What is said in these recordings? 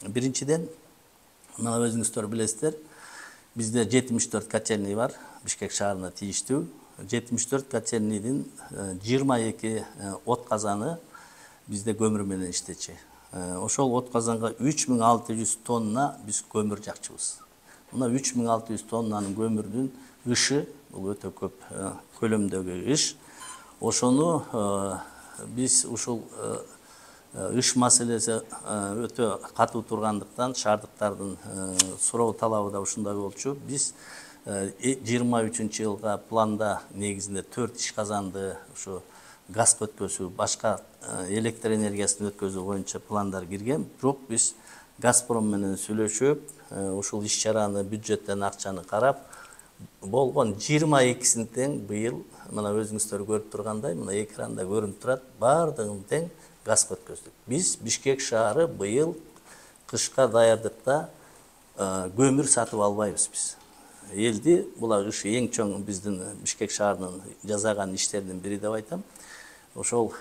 Биринчиден, мына өзүңүздөр билесиздер, бизде 74 котельный бар, Бишкек шаарына тийиштүү. 74 котельныйдын 22 от казаны бизде көмүр менен иштечи. Ошол от казанга 3600 тонна биз көмүр жакчыбыз. Мына 3600 тоннанын көмүрдүн ышы, бул өтө көп көлөмдөгү ыш. Ошону биз ушул ыш маселеси өтө катуу тургандыктан шаардыктардын суроо талабы да ушундай болчу. Биз 23-жылга планда негизинде 4 иш казанды ушу газ өткөзүү, башка электр энергиясын өткөзүү боюнча пландар кирген. Бирок биз Газпром менен сүйлөшүп, ушул иш-чараны бюджеттен акчаны карап, болгон 22-син тең быйыл, мына өзүңүздөр көрүп тургандай, мына экранда көрүнүп турат, бардыгын тең газ өткөздүк. Биз Бишкек шаары быйыл кышка даярдыкта көмүр сатып албайбыз биз. Элди була ышы эң чоң биздин Бишкек шаарынын жасаган иштеринин бири деп айтам. Ошол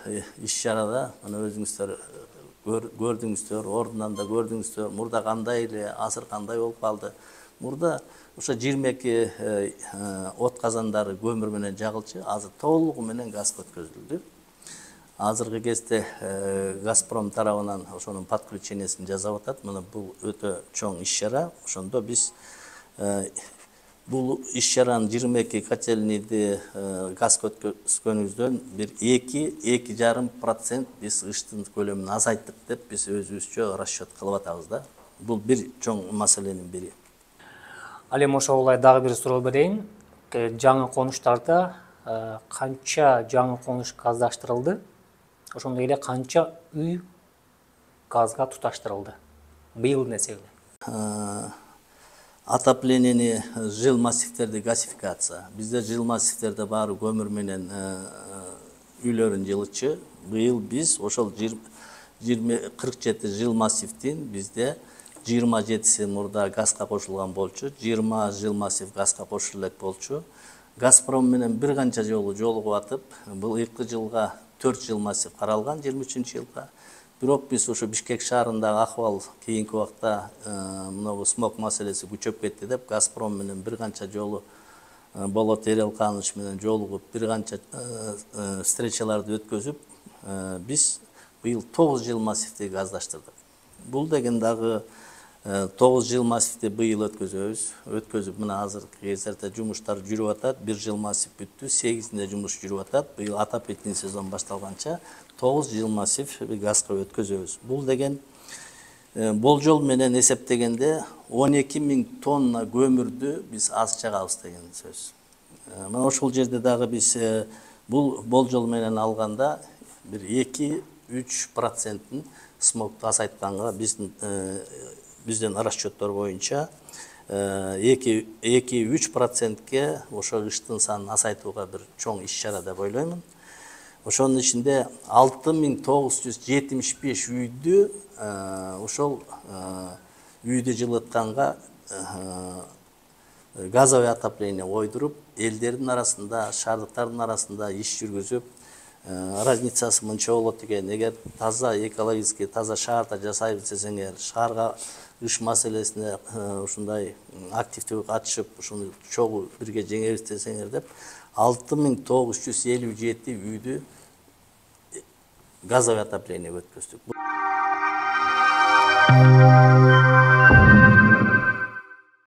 иш-чарада мына өзүңүздөр көрдүңүздөр, ордунан да көрдүңүздөр, мурда кандай эле, азыр кандай болуп калды. Мурда ошо 22 от казандары көмүр менен жагылчу, азыр толугу менен газ өткөзүлдү. Азыркы кезде Газпром тарабынан ошонун подключениесин жасап атат. Мына бул өтө чоң иш-чара. Ошондо биз бул иш-чаранын 22 котельныйды газ өткөзгөнүбүздөн бир 2-2,5% биз ыштын көлөмүн азайттык деп биз өзүбүзчө расчет кылып атабыз да. Бул бир чоң маселенин бири. Ал эми ошолай дагы бир суроо берейин. Жаңы конуштарда канча жаңы конуш газдаштырылды? Ошондой эле канча үй газга туташтырылды? Быйылдын эсебинен. Отопленияны жыл массивтерди газификация. Бизде жыл массивтерде баары көмүр менен үйлөрүн жылытчу. Быйыл биз ошол 47 жыл массивдин бизде 27си мурда газга кошулган болчу, 20 жыл массив газга кошулат болчу. Газпром менен бир канча жолу жолугуп атып, быйылкы жылга 4 жыл массив каралган 23-жылга. Бирок биз ошо Бишкек шаарындагы акыбал кийинки убакта мына смог маселеси күчөп кетти деп Газпром менен бир канча жолу Болот Эрелканович менен жолугуп, бир канча встречаларды өткөзүп, биз быйыл 9 жыл массивди газдаштырдык. Бул деген дагы 9 жыл массивди быйыл өткөзүп, мына азыркы кездерде жумуштар жүрүп атат. 1 жыл массив бүттү, 8-inde жумуш жүрүп атат. Быйыл отопительный сезон башталганча 9 жыл массив газга өткөзөбүз. Бул деген болжол менен эсептегенде 12.000 тонна көмүрдү биз аз чагабыз деген сөз. Мына ошол жерде дагы биз бул болжол менен алганда бир 2-3%-ын смогду азайтканга бизден расчеттор боюнча 2-3%ке ошо ыштын санын азайтууга бир чоң иш-чара деп ойлоймун. Ошонун ичинде 6975 үйдү ошол үйдү жылытканга газовый отопление ойдуруп, элдердин арасында, шаардыктардын арасында иш жүргүзүп, разницасы мынча болот экен. Эгер таза экологически таза шаарда жасайбыз десеңер, шаарга ыш маселесине ушундай активдүү катышып, ушуну чогуу бирге жеңебиз десеңер деп 6957 үйдү газовый отопление өткөздүк.